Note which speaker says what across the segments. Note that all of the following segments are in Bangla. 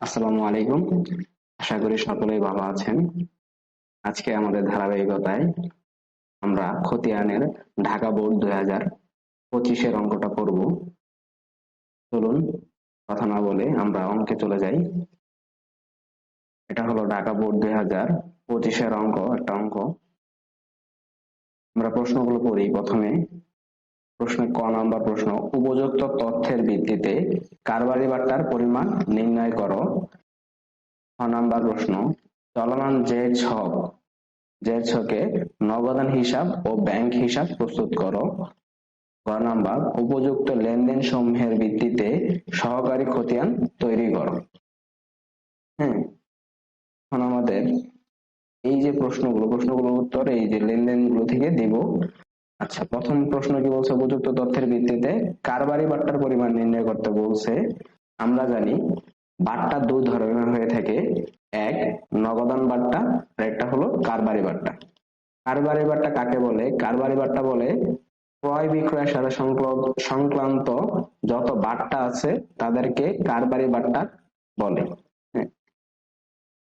Speaker 1: আসসালামু আলাইকুম। আশা করি সকলেই ভালো আছেন। আজকে আমাদের ধারাবাহিকতায় আমরা খতিয়ানের ঢাকা বোর্ড 2025-এর অঙ্কটা পড়ব। চলুন কথা না বলে আমরা অঙ্কে চলে যাই। এটা হলো ঢাকা বোর্ড 2025-এর একটা অঙ্ক। আমরা প্রশ্নগুলো পড়ি। প্রথমে ক নাম্বার প্রশ্ন, উপযুক্ত তথ্যের ভিত্তিতে কারবারি বাট্টার পরিমাণ নির্ণয় করো। খ নাম্বার প্রশ্ন, চলমান জের ছকে নগদান হিসাব ও ব্যাংক হিসাব প্রস্তুত করো। গ নাম্বার, উপযুক্ত লেনদেন সমূহের ভিত্তিতে সহকারী খতিয়ান তৈরি করো। হ্যাঁ, এখন আমাদের এই যে প্রশ্নগুলোর উত্তর এই যে লেনদেনগুলো থেকে দিব। আচ্ছা, প্রথম প্রশ্ন কি বলছে? উপযুক্ত তথ্যের ভিত্তিতে কারবারি বাট্টার পরিমাণ নির্ণয় করতে বলছে। আমরা জানি বাট্টা দুই ধরনের হয়ে থাকে, এক নগদান বাট্টা আর একটা হলো কারবারি বাট্টা। কারবারি বাট্টা কাকে বলে? কারবারি বাট্টা বলে ক্রয় বিক্রয়ের সাথে সংক্রান্ত যত বাট্টা আছে তাদেরকে কারবারি বাট্টা বলে। হ্যাঁ,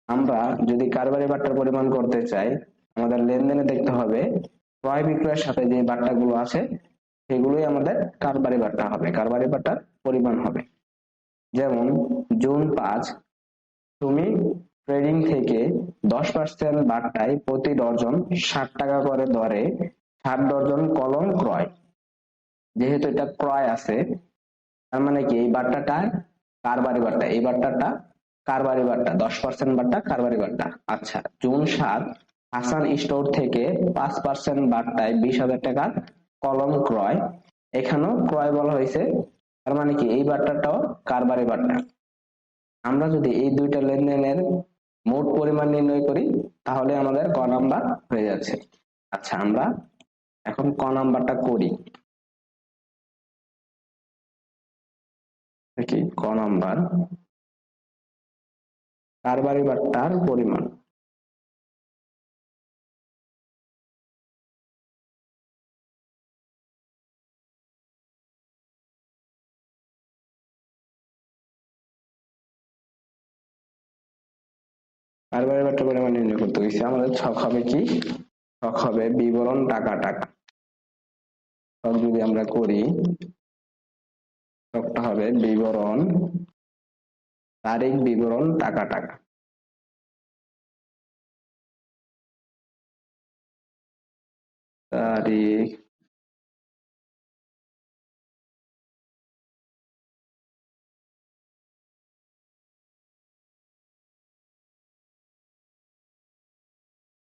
Speaker 1: আমরা যদি কারবারি বাট্টার পরিমাণ করতে চাই, আমাদের লেনদেনে দেখতে হবে ক্রয় বিক্রয়ের সাথে যে বাট্টাগুলো আছে সেগুলোই আমাদের কারবারি বাট্টা হবে, কারবারি বাট্টার পরিমাণ হবে। যেমন জুন 5 তুমি ট্রেডিং থেকে 10% বাট্টায় প্রতি ডজন 60 টাকা করে দরে 60 ডজন কলম ক্রয়। যেহেতু এটা ক্রয় আছে, তার মানে কি এই বাট্টাটা কারবারি বাট্টা, এই বাট্টাটা কারবারি বাট্টা, 10% বাট্টা কারবারি বাট্টা। আচ্ছা, জুন 7 হাসান স্টোর থেকে 5% বাট্টায় 20,000 টাকার কলম ক্রয়। এখানেও ক্রয় বলা হয়েছে, তার মানে কি এই বাট্টাটাও কারবারি বাট্টা। আমরা যদি এই দুইটা লেনদেনের মোট পরিমাণ নির্ণয় করি তাহলে আমাদের ক নাম্বার হয়ে যাচ্ছে। আচ্ছা, আমরা এখন ক নাম্বারটা করি। কি ক নাম্বার, কারবারি বাট্টার পরিমাণ। কারবারি বাট্টার পরিমাণ নির্ণয় করতে গেছি, আমাদের ছক হবে কি? ছক হবে বিবরণ টাকা টাকা। ছক যদি আমরা করি, ছকটা হবে বিবরণ তারিখ, বিবরণ টাকা টাকা। তারিখ,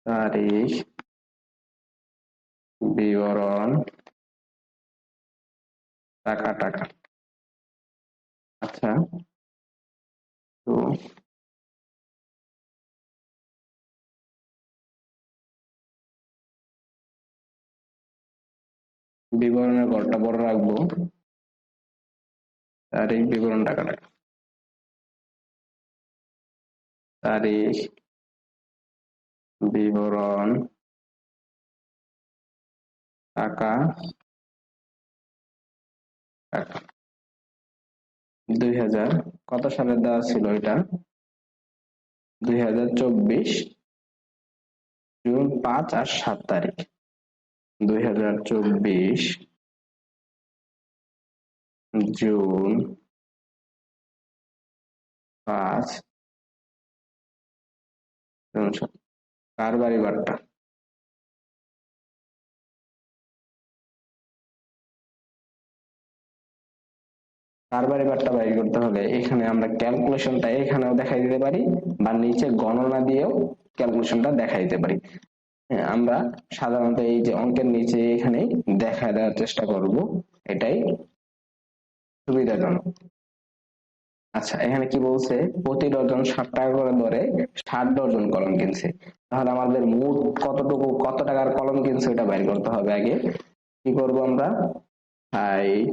Speaker 1: তারিখ, বিবরণ টাকা টাকা। আচ্ছা, তো বিবরণের ঘরটা বড় রাখবো, তারিখ, বিবরণ টাকা টাকা। তারিখ, বিবরণ টাকা টাকা। 2000 কত সালে দেওয়া ছিল? এটা 2024 জুন 5 আর 7 তারিখ। 2024 জুন 5 কারবারি বাট্টা। কারবারি বাট্টা বাইর করতে হলে এখানে আমরা ক্যালকুলেশনটা এখানেও দেখাই দিতে পারি বা নিচে গণনা দিয়েও ক্যালকুলেশনটা দেখাই দিতে পারি। হ্যাঁ, আমরা সাধারণত এই যে অঙ্কের নিচে এখানে দেখা দেওয়ার চেষ্টা করব, এটাই সুবিধাজনক। আচ্ছা, এখানে কি বলছে? প্রতি ডজন 60 টাকা করে দরে 60 ডজন কলম কিনছে। তাহলে আমাদের মোট কত টাকার কলম কিনছে ওটা বাইর করতে হবে। আগে কি করব আমরা? 60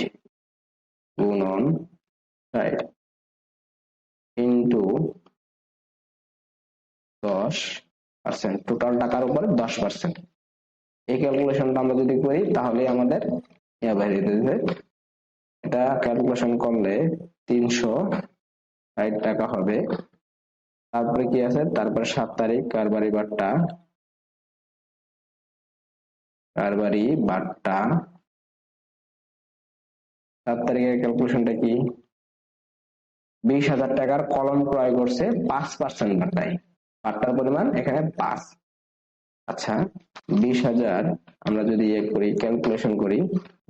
Speaker 1: গুণন 60 ইন্টু 10%, টোটাল টাকার উপরে 10%। এই ক্যালকুলেশনটা আমরা যদি করি তাহলে আমাদের বাইরে দিতে, এটা ক্যালকুলেশন করলে 300 টাকা হবে। তারপরে কি আছে, তারপরে 7 তারিখ কারবারি বাট্টা 7 তারিখের ক্যালকুলেশনটা কি, 20,000 টাকার কলম ক্রয় করছে 5% বাট্টায়, বাট্টার পরিমাণ এখানে 5। আচ্ছা 20,000 আমরা যদি করি ক্যালকুলেশন করি,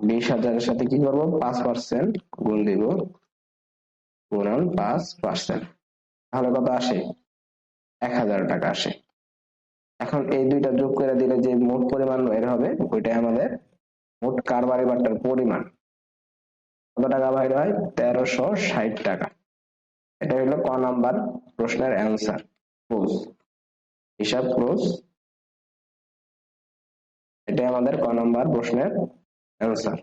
Speaker 1: 20,000 এর সাথে কি করব, 5% গুণ দিব, গুণন 5%, তাহলে কত আসে, 1,000 টাকা আসে। এখন এই দুইটা যোগ করে দিলে যে মোট পরিমাণ বের হবে ওইটাই আমাদের মোট কারবারি বাট্টার পরিমাণ। কত টাকা বাইর হয়, 1360 টাকা। এটা হলো ক নাম্বার প্রশ্নের অ্যান্সার। ক্লোজ, হিসাব ক্লোজ, এটাই আমাদের ক নাম্বার প্রশ্নের অ্যান্সার।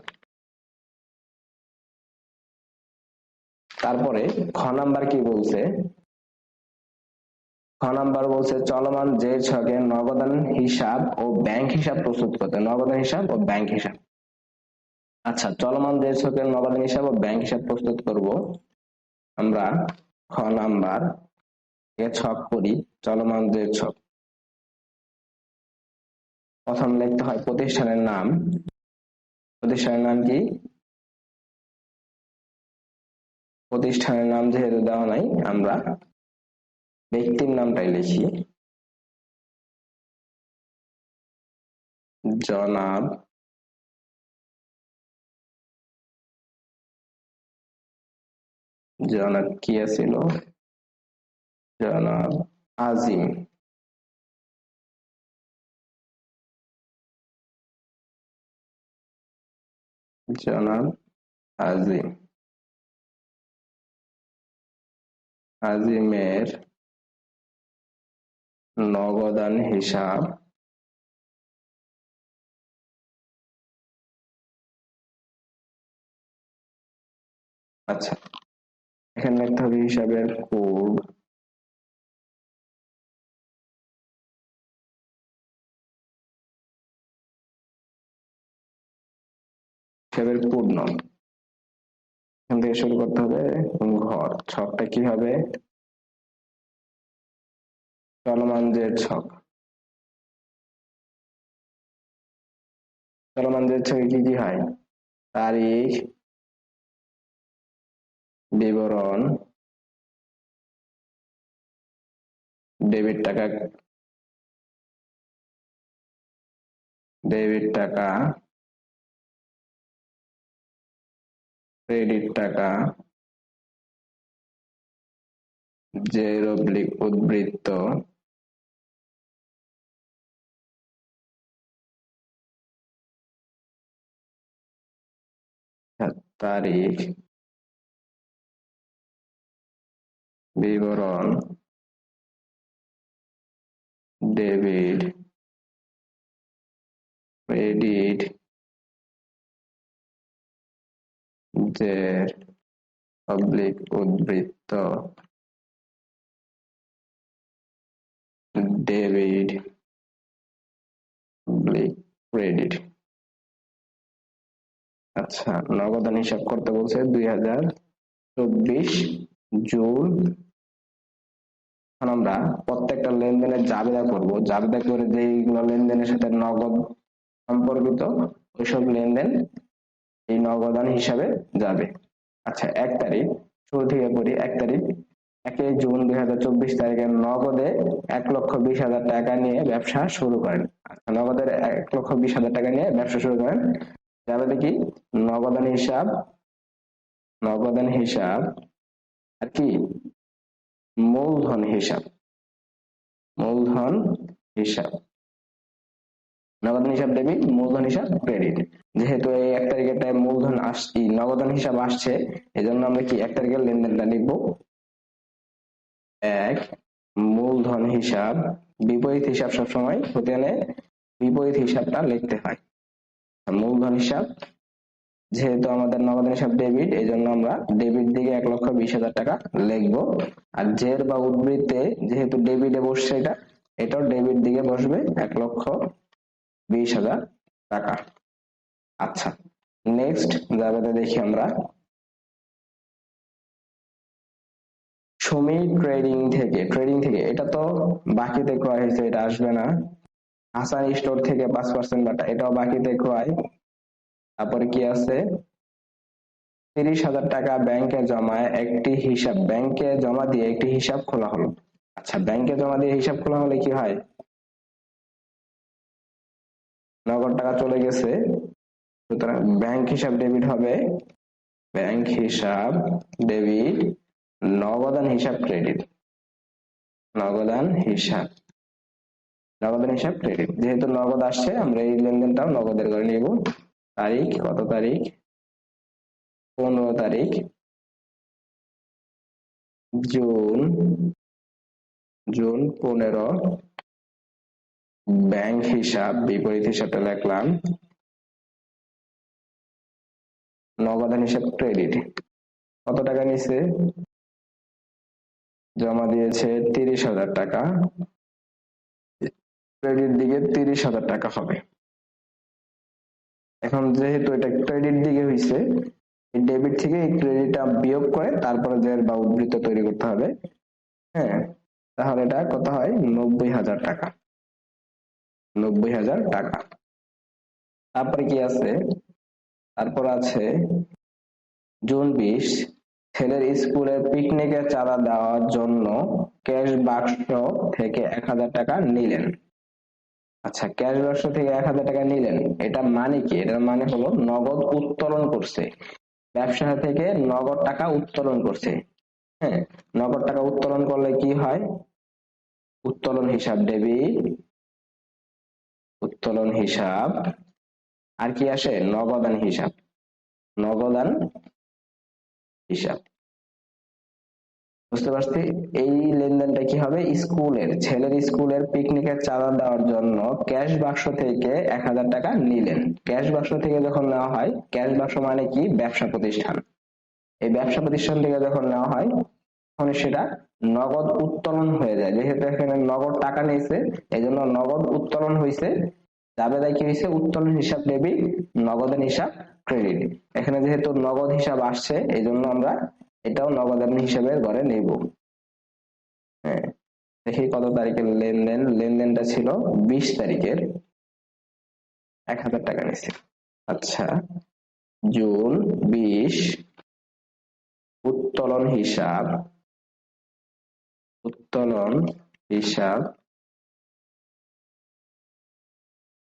Speaker 1: তারপরে খ নাম্বার কি বলছে, খ নাম্বার বলছে চলমান যে ছকে নগদান হিসাব ও ব্যাংক হিসাব প্রস্তুত করতে, নগদান হিসাব ও ব্যাংক হিসাব। আচ্ছা চলমান যে ছকের নগদান হিসাব ও ব্যাংক হিসাব প্রস্তুত করব আমরা, খ নাম্বার ছক করি, চলমান যে ছক। প্রথম লিখতে হয় প্রতিষ্ঠানের নাম, প্রতিষ্ঠানের নাম কি, প্রতিষ্ঠানের নাম যেহেতু দেওয়া নাই আমরা ব্যক্তির নামটাই লিখি, জনাব কি ছিল, জনাব আজিম। জনাব আজিম, আজিমের নগদান হিসাব আচ্ছা এখানে লিখতে হবে হিসাবের কোড, হিসাবের পূর্ণ, এখান থেকে শুরু করতে হবে। ঘর, ছকটা কি হবে, চলমান যে ছক, চলমান যে ছকে কি কি হয়, তারিখ, বিবরণ, ডেবিট টাকা, ক্রেডিট টাকা, জের অবলিক উদ্ধৃত, তারিখ, বিবরণ, ডেবিট, ক্রেডিট, জের অবলিক উদ্ধৃত, ডেবিট অবলিক ক্রেডিট। আচ্ছা নগদান হিসাব করতে বলছে 2024 জুন। এখন আমরা প্রত্যেকটা লেনদেনের জাবেদা করব, জাবেদা করে যেইগুলো লেনদেনের সাথে নগদ সম্পর্কিত ওইসব লেনদেন এই নগদান হিসাবে যাবে। আচ্ছা 1 তারিখ, শুরু থেকে পড়ি। 1 তারিখ 1 জুন 2024 তারিখে নগদে 1,20,000 টাকা নিয়ে ব্যবসা শুরু করেন। আচ্ছা নগদের 1,20,000 টাকা নিয়ে ব্যবসা শুরু করেন, যাবে কি নগদান হিসাব, নগদান হিসাব আর কি মূলধন হিসাব, মূলধন হিসাব, নগদান হিসাব ডেবিট, মূলধন হিসাব ক্রেডিট। যেহেতু এই 1 তারিখের মূলধন আসছে, নগদান হিসাব আসছে, এজন্য আমরা কি 1 তারিখের লেনদেনটা লিখবো 1 মূলধন হিসাব, বিপরীত হিসাব সবসময় হতে বিপরীত হিসাবটা লিখতে হয়। মূলধন হিসাব যেহেতু আমাদের নগদান হিসাব ডেবিট, এই জন্য আমরা ডেবিট দিকে 1,20,000 টাকা লিখবো। আর জের বা উদ্ধৃতে যেহেতু ডেবিটে বসছে, এটাও ডেবিট দিকে বসবে 1,20,000 টাকা। আচ্ছা নেক্সট জাবেদা দেখি আমরা, সুমি ট্রেডিং থেকে এটা তো বাকিতে ক্রয় হয়েছে, এটা আসবে না। হাসান স্টোর থেকে 5% বাটা, এটাও বাকিতে ক্রয়। তারপরে কি আছে, 30,000 টাকা ব্যাংকে জমায় একটি হিসাব, ব্যাংকে জমা দিয়ে একটি হিসাব খোলা হলো। আচ্ছা, ব্যাংকে জমা দিয়ে হিসাব খোলা হলে কি হয়, নগদ টাকা চলে গেছে, সুতরাং ব্যাংক হিসাব ডেবিট হবে, ব্যাংক হিসাব ডেবিট, নগদান হিসাব ক্রেডিট, নগদান হিসাব ক্রেডিট। যেহেতু নগদ আসছে, আমরা এই লেনদেনটাও নগদের করে নিব। তারিখ কত তারিখ, 15 তারিখ জুন, জুন 15। ব্যাংক হিসাব, বিপরীত হিসাবটা লিখলাম, নগদান হিসাব ক্রেডিট। কত টাকা নিছে, জমা দিয়েছে 30,000 টাকা, ক্রেডিট দিকে 30,000 টাকা হবে। এখন যেহেতু এটা ক্রেডিট দিকে হয়েছে, ডেবিট থেকে এই ক্রেডিটটা বিয়োগ করে তারপরে যে বা উদ্বৃত্ত তৈরি করতে হবে। হ্যাঁ, তাহলে এটা কত হয়, 90,000 টাকা, 90,000 টাকা। তারপরে কি আছে, তারপর আছে জুন 20, ছেলের স্কুলের পিকনিকে চাঁদা দেওয়ার জন্য ক্যাশ বাক্স থেকে 1,000 টাকা নিলেন। আচ্ছা, ক্যাশ বাক্স থেকে 1,000 টাকা নিলেন, এটা মানে কি, এটার মানে হলো নগদ উত্তোলন করছে, ব্যবসা থেকে নগদ টাকা উত্তোলন করছে। হ্যাঁ, নগদ টাকা উত্তোলন করলে কি হয়, উত্তোলন হিসাব ডেবিট, উত্তোলন হিসাব, আর কি আসে, নগদান হিসাব, নগদান হিসাব। বুঝতে পারছি। এই লেনদেনটা কি হবে, ছেলের স্কুলের পিকনিকের চাঁদা দেওয়ার জন্য ক্যাশ বাক্স থেকে 1,000 টাকা নিলেন। ক্যাশ বাক্স থেকে যখন নেওয়া হয়, ক্যাশ বাক্স মানে কি, ব্যবসা প্রতিষ্ঠান, এই ব্যবসা প্রতিষ্ঠান থেকে যখন নেওয়া হয় তখন সেটা নগদ উত্তোলন হয়ে যায়। যেহেতু এখানে নগদ টাকা নিয়েছে, এই জন্য নগদ উত্তোলন হয়েছে, জাবেদায় কি হয়েছে, উত্তোলন হিসাব ডেবিট, নগদান হিসাব ক্রেডিট। এখানে যেহেতু নগদ হিসাব আসছে, এই জন্য আমরা এটাও নগদান হিসাবের ঘরে নেব। হ্যাঁ, দেখি কত তারিখের লেনদেন, লেনদেনটা ছিল 20 তারিখের, 1,000 টাকা নিচ্ছে। আচ্ছা, জুন 20, উত্তোলন হিসাব, উত্তোলন হিসাব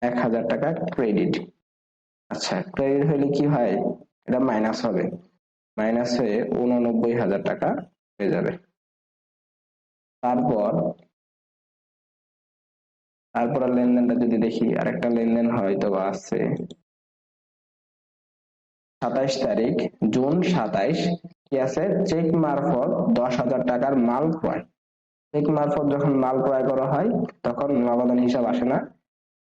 Speaker 1: 1,000 টাকা ক্রেডিট। আচ্ছা, ক্রেডিট হলে কি হয়, এটা মাইনাস হবে, মাইনাস হয়ে 89,000 টাকা হয়ে যাবে। তারপর লেনদেনটা যদি দেখি, আরেকটা লেনদেন হয়তো আছে 27 তারিখ, জুন 27, কি আছে, চেক মারফত 10,000 টাকার মাল ক্রয়। চেক মারফত যখন মাল ক্রয় করা হয় তখন নগদান হিসাব আসে না,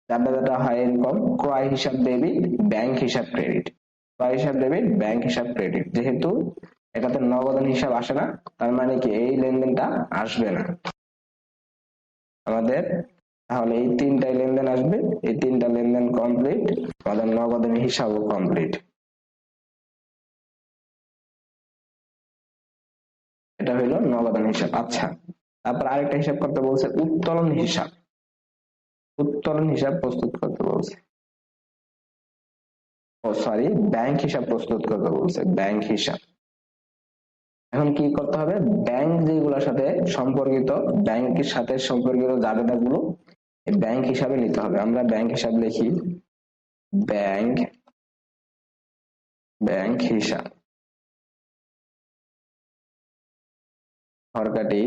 Speaker 1: জাবেদাটা হয় এরকম, ক্রয় হিসাব ডেবিট, ব্যাংক হিসাব ক্রেডিট, ক্রয় হিসাব ডেবিট, ব্যাংক হিসাব ক্রেডিট। যেহেতু এটাতে নগদান হিসাব আসে না, তার মানে কি এই লেনদেনটা আসবে না আমাদের। তাহলে এই 3টা লেনদেন আসবে, এই 3টা লেনদেন কমপ্লিট, আমাদের নগদান হিসাবও কমপ্লিট। এটা হইলো নগদান হিসাব। আচ্ছা, তারপর আরেকটা হিসাব করতে বলছে, উত্তোলন হিসাব, উত্তোলন হিসাব প্রস্তুত করতে বলছে, ও সরি, ব্যাংক হিসাব প্রস্তুত করতে বলছে, ব্যাংক হিসাব। এখন কি করতে হবে, ব্যাংক যেগুলোর সাথে সম্পর্কিত, ব্যাংকের সাথে সম্পর্কিত জাবেদাগুলো ব্যাংক হিসাবে নিতে হবে। আমরা ব্যাংক হিসাব লিখি, ব্যাংক, ব্যাংক হিসাব, হরকাটি,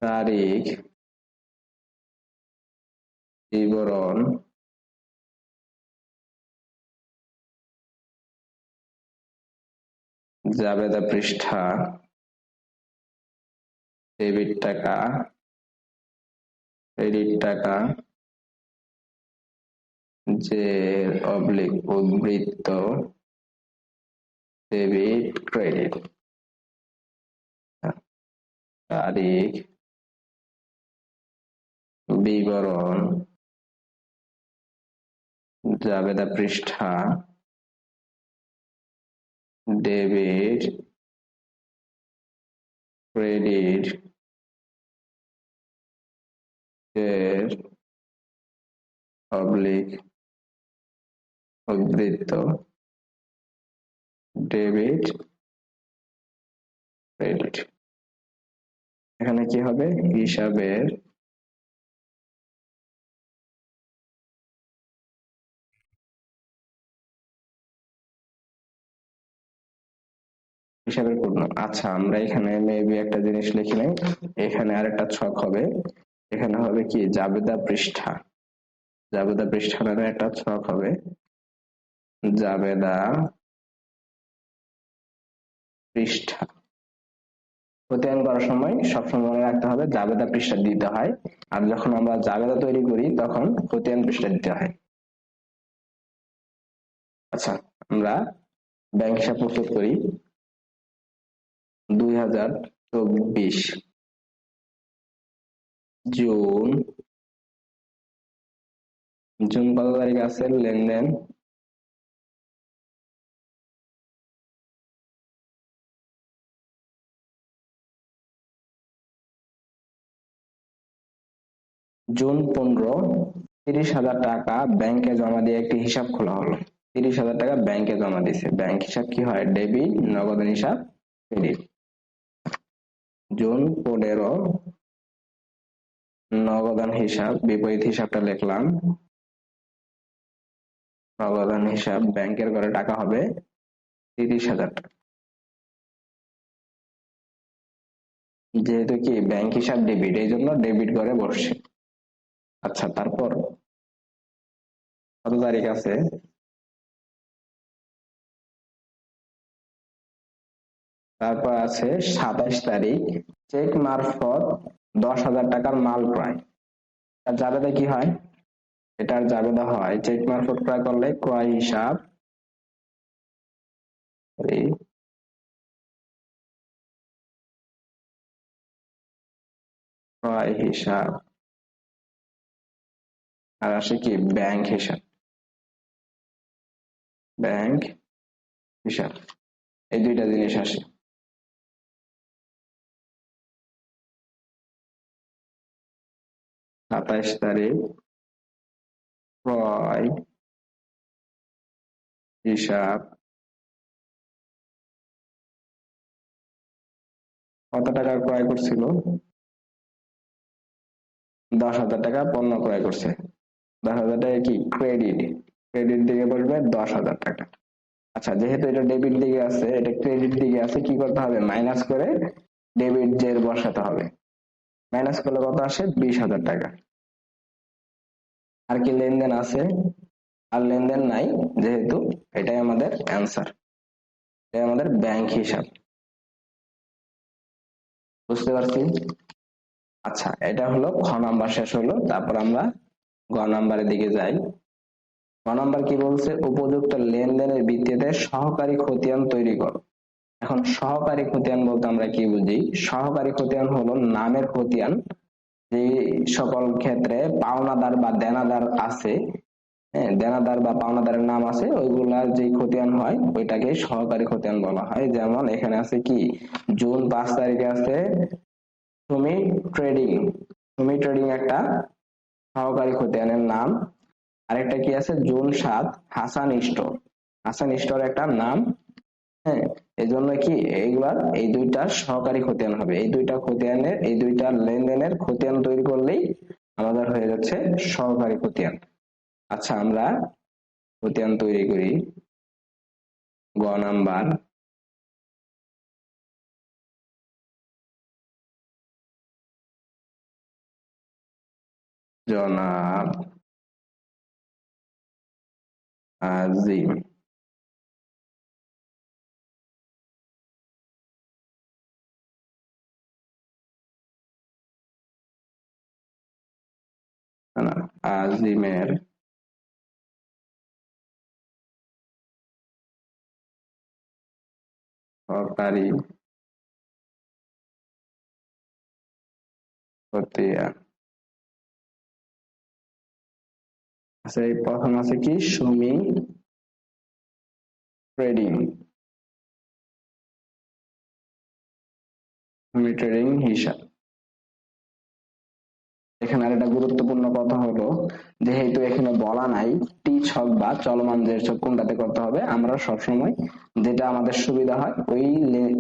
Speaker 1: তারিখ, বিবরণ, জাবেদা পৃষ্ঠা, ডেবিট টাকা, ক্রেডিট টাকা, যে অবলিক উদ্বৃত্ত, ডেবিট ক্রেডিট, তারিখ, বিবরণ, জাবেদা পৃষ্ঠা, ডেবিট, ক্রেডিট এর পাবলিক উদ্ধৃত, ডেবিট ক্রেডিট। এখানে কি হবে? হিসাবের পূর্ণ। আচ্ছা, আমরা এখানে মেবি একটা জিনিস লিখি নাই, এখানে আরেকটা ছক হবে, এখানে হবে কি জাবেদা পৃষ্ঠা, জাবেদা পৃষ্ঠা নামে একটা ছক হবে, জাবেদা পৃষ্ঠা। খতিয়ান করার সময় সবসময় মনে রাখতে হবে জাবেদা পৃষ্ঠা দিতে হয়, আর যখন আমরা জাবেদা তৈরি করি তখন খতিয়ান পৃষ্ঠা দিতে হয়। আচ্ছা, আমরা ব্যাংক হিসাব প্রস্তুত করি। 2024 জুন, জুন কত তারিখ আছে? লেনদেন জুন 15, 30,000 টাকা ব্যাংকে জমা দিয়ে একটি হিসাব খোলা হলো। 30,000 টাকা ব্যাংকে জমা দিছে। ব্যাংক হিসাব কি হয়? ডেবিট, নগদান হিসাব ক্রেডিট। জুন 15 নগদান হিসাব, বিপরীত হিসাবটা লিখলাম। নগদান হিসাব, ব্যাংকের ঘরে টাকা হবে 30,000 টাকা। যেহেতু কি ব্যাংক হিসাব ডেবিট, এই জন্য ডেবিট ঘরে বসছে। আচ্ছা, তারপর কত তারিখ আছে? তারপর আছে 27 তারিখ, চেক মারফত 10,000 টাকার মাল ক্রয়। তার জাবেদা কি হয়? এটার জাবেদা হয় চেক মারফত ক্রয় করলে ক্রয় হিসাব, ক্রয় হিসাব, আর আসে কি ব্যাংক হিসাব, ব্যাংক হিসাব, এই দুইটা জিনিস আসে। সাতাইশ তারিখ ক্রয় হিসাব, কত টাকা ক্রয় করছিল? 10,000 টাকা পণ্য ক্রয় করছে। 10,000 টাকা কি ক্রেডিট, ক্রেডিট দিকে বসবে 10,000 টাকা। আচ্ছা, যেহেতু এটা ডেবিট দিকে আছে, এটা ক্রেডিট দিকে আছে, কি করতে হবে? মাইনাস করে ডেবিট যে বসাতে হবে। মাইনাস করলে কত আসে? 20,000 টাকা। আর কি লেনদেন আছে? আর লেনদেন নাই, যেহেতু এটাই আমাদের অ্যান্সার, এটাই আমাদের ব্যাংক হিসাব। বুঝতে পারছি? আচ্ছা, এটা হলো খ নাম্বার শেষ হলো। তারপর আমরা গ নাম্বারের দিকে যাই। গ নাম্বার কি বলছে? উপযুক্ত লেনদেনের ভিত্তিতে সহকারী খতিয়ান তৈরি করো। এখন সহকারী খতিয়ান বলতে আমরা কি বুঝি? সহকারী খতিয়ান হলো নামের খতিয়ান, যে সকল ক্ষেত্রে পাওনাদার বা দেনাদার আছে, হ্যাঁ, দেনাদার বা পাওনাদারের নাম আছে, ওইগুলার যে খতিয়ান হয় ওইটাকে সহকারী খতিয়ান বলা হয়। যেমন এখানে আছে কি জুন 5 তারিখে আছে সুমি ট্রেডিং, সুমি ট্রেডিং একটা সহকারী খতিয়ানের নাম। আরেকটা কি আছে June 7 Hasan store, Hasan store একটা নাম। হ্যাঁ, এই জন্য কি এইগুলার এই দুইটা সহকারী খতিয়ান হবে। এই দুইটা খতিয়ানের, এই দুইটা লেনদেনের খতিয়ান তৈরি করলেই আমাদের হয়ে যাচ্ছে সহকারী খতিয়ান। আচ্ছা, আমরা খতিয়ান তৈরি করি। গ নাম্বার, জনাব আজিম আজিমের সহকারী খতিয়ান আচ্ছা, এই প্রথম আছে কি সুমি ট্রেডিং, সুমি ট্রেডিং হিসাব। এখানে আর একটা গুরুত্বপূর্ণ কথা হলো, যেহেতু এখানে বলা নাই টি ছক বা চলমান যে ছক কোনটাতে করতে হবে, আমরা সবসময় যেটা আমাদের সুবিধা হয়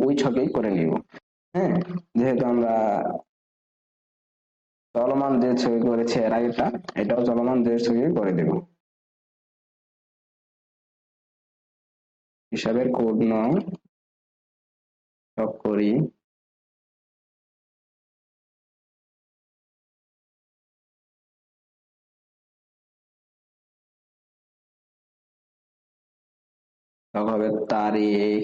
Speaker 1: ওই ছকেই করে নিব। হ্যাঁ, যেহেতু আমরা চলমান যে ছবি করেছি এর আগেটা, এটাও চলমান যে ছবি করে দেব। হিসাবের কোড নং ছক করি, ছক হবে তারিখ,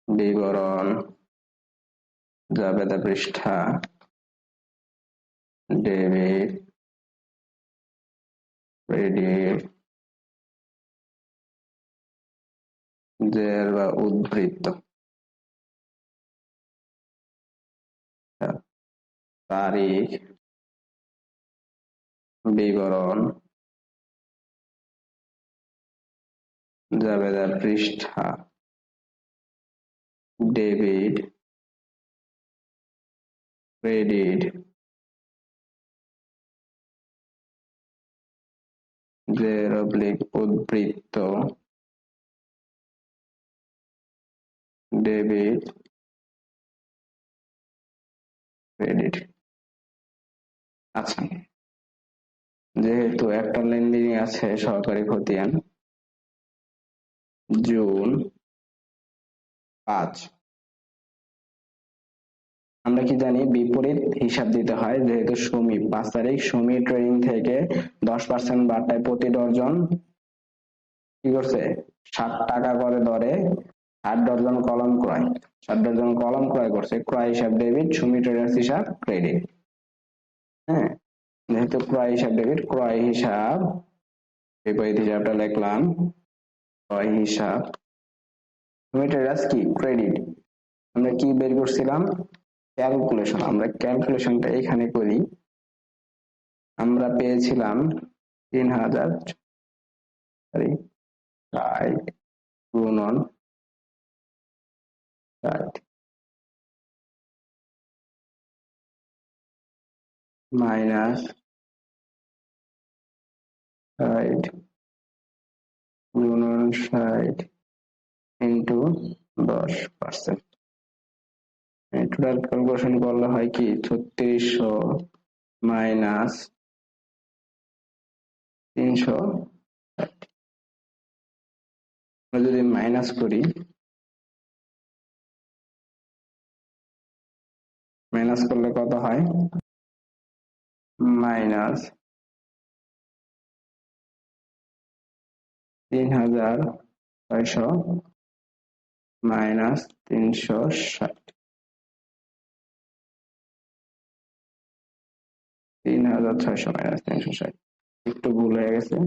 Speaker 1: বিবরণ, জাবেদা পৃষ্ঠা, ডেবিট, ক্রেডিট, জের বা উদ্ধৃত। তারিখ, বিবরণ, জাবেদা পৃষ্ঠা, ডেবিট, ক্রেডিট, জের অবলিক উদ্ধৃত, ডেবিট, ক্রেডিট। আচ্ছা, যেহেতু একটা লেনদেন আছে সহকারী খতিয়ান জুন 5, আমরা কি জানি বিপরীত হিসাব দিতে হয়। যেহেতু সুমি 5 তারিখ সুমি ট্রেডিং থেকে 10% বার্তায় প্রতি ডর্জন কি করছে 60 টাকা করে দরে 60 ডর্জন কলম ক্রয়, 60 ডর্জন কলম ক্রয় করছে। ক্রয় হিসাব ডেবিট, সুমি ট্রেডার্স হিসাব ক্রেডিট। হ্যাঁ, যেহেতু ক্রয় হিসাব ডেবিট, ক্রয় হিসাব বিপরীত হিসাবটা লিখলাম, ক্রয় হিসাব, সুমি ট্রেডার্স কি ক্রেডিট। আমরা কি বের করছিলাম ক্যালকুলেশন, আমরা ক্যালকুলেশনটা এখানে করি। আমরা পেয়েছিলাম 3000 60 গুণন 60 মাইনাস 60 গুণন 60 ইন্টু 10%। টোটাল ক্যালকুলেশন করলে হয় কি 3600 মাইনাস 360। যদি মাইনাস করি, মাইনাস করলে কত হয় মাইনাস 3600 মাইনাস 360, 3600 মাইনাস 360, একটু ভুল হয়ে গেছে।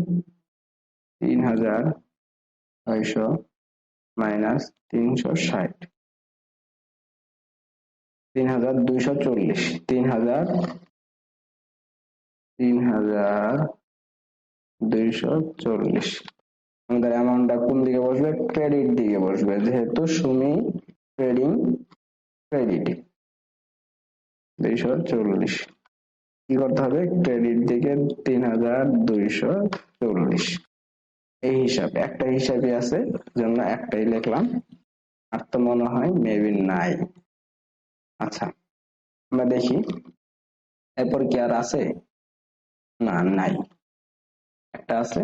Speaker 1: 3600 মাইনাস 360, 3240, 3240। আমাদের অ্যামাউন্টটা কোন দিকে বসবে ক্রেডিট দিকে বসবে, যেহেতু সুমি ট্রেডিং ক্রেডিট 240। কি করতে হবে ক্রেডিট দিকে 3240। এই হিসাব একটা হিসাবই আছে, জন্য একটাই লিখলাম, আর তো মনে হয় মেবি নাই। আচ্ছা, আমরা দেখি এরপর কি আর আছে, না নাই, একটা আছে।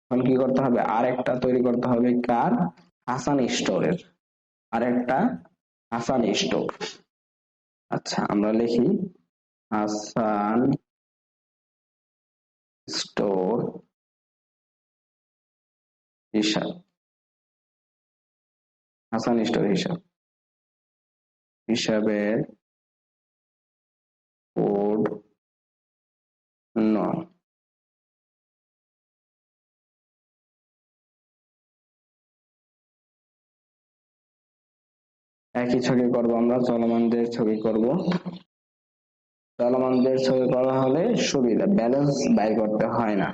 Speaker 1: এখন কি করতে হবে আর একটা তৈরি করতে হবে কার হাসান স্টোরের, আর একটা হাসান স্টোর। আচ্ছা, আমরা লিখি হাসান স্টোর হিসাব, হাসান স্টোর হিসাব, হিসাবের কোড নং। একই ছবি করব, আমরা চলমানদের ছবি করব। চলমানদের ছবি করা হলে সুবিধা, ব্যালেন্স বাইর করতে হয় না,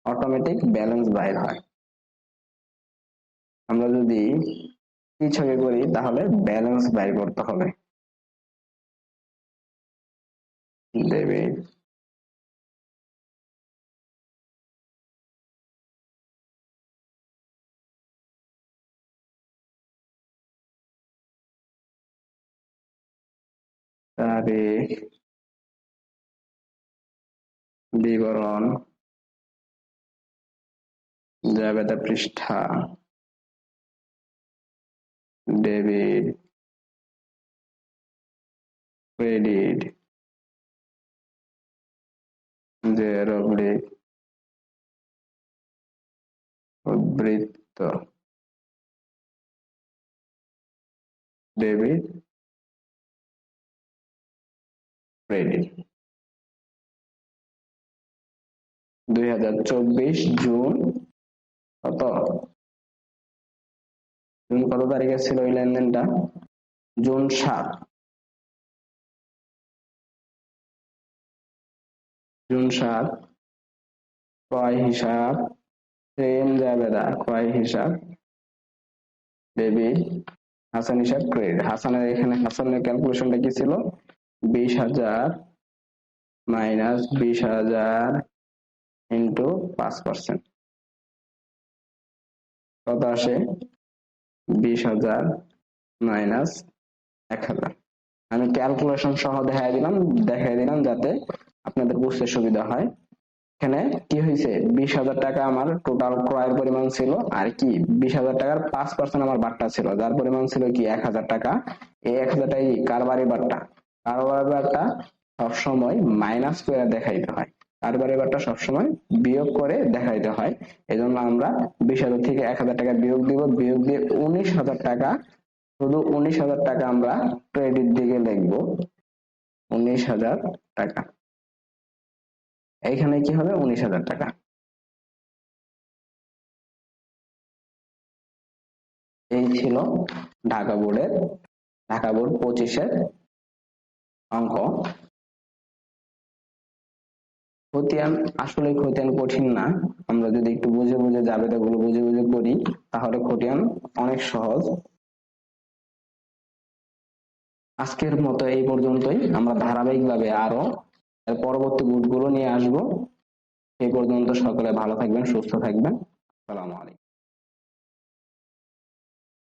Speaker 1: অটোমেটিক ব্যালেন্স বাইর হয়। আমরা যদি কি ছবি করি তাহলে ব্যালেন্স বাইর করতে হবে। ডেবিট, তারিখ, বিবরণ, জাবেদা পৃষ্ঠা, ডেবিট, ক্রেডিট, জের অবলিক, উদ্ধৃত, ডেবিট, ক্রেডিট। 2024 জুন কত, জুন কত তারিখে ছিল ওই লেনদেনটা? জুন 7। জুন 7 ক্রয় হিসাব, সেম জাবেদা ক্রয় হিসাব, ডেবিট, হাসান হিসাব ক্রেডিট। হাসানের এখানে হাসানের ক্যালকুলেশনটা কি ছিল? 20,000 মাইনাস 20,000 ইন্টু 5%, কত আসে? 20,000 মাইনাস 1,000। আমি ক্যালকুলেশন সহ দেখাই দিলাম যাতে আপনাদের বুঝতে সুবিধা হয়। এখানে কি হয়েছে, 20,000 টাকা আমার টোটাল ক্রয়ের পরিমাণ ছিল, আর কি 20,000 টাকার 5% আমার বাট্টা ছিল, যার পরিমাণ ছিল কি 1,000 টাকা। এই 1,000 টাকা কারবারি বাট্টা, কারবারি বাট্টা সবসময় মাইনাস করে দেখাইতে হয়, কারবারি বাট্টা সবসময় বিয়োগ করে দেখাইতে হয়। এই জন্য আমরা 20,000 থেকে 1,000 টাকা বিয়োগ দিব, বিয়োগ দিয়ে 19,000 টাকা, শুধু 19,000 টাকা আমরা ক্রেডিট দিকে লিখবো, 19,000 টাকা। এইখানে কি হবে? 19,000 টাকা। এই ছিল ঢাকা বোর্ড 25-এর অঙ্ক। খতিয়ান আসলে খতিয়ান কঠিন না, আমরা যদি একটু বুঝে বুঝে জাবেদাগুলো বুঝে বুঝে করি তাহলে খতিয়ান অনেক সহজ। আজকের মতো এই পর্যন্তই, আমরা ধারাবাহিকভাবে আরো এর পরবর্তী বোর্ডগুলো নিয়ে আসবো। সেই পর্যন্ত সকলে ভালো থাকবেন, সুস্থ থাকবেন। আসসালামু আলাইকুম।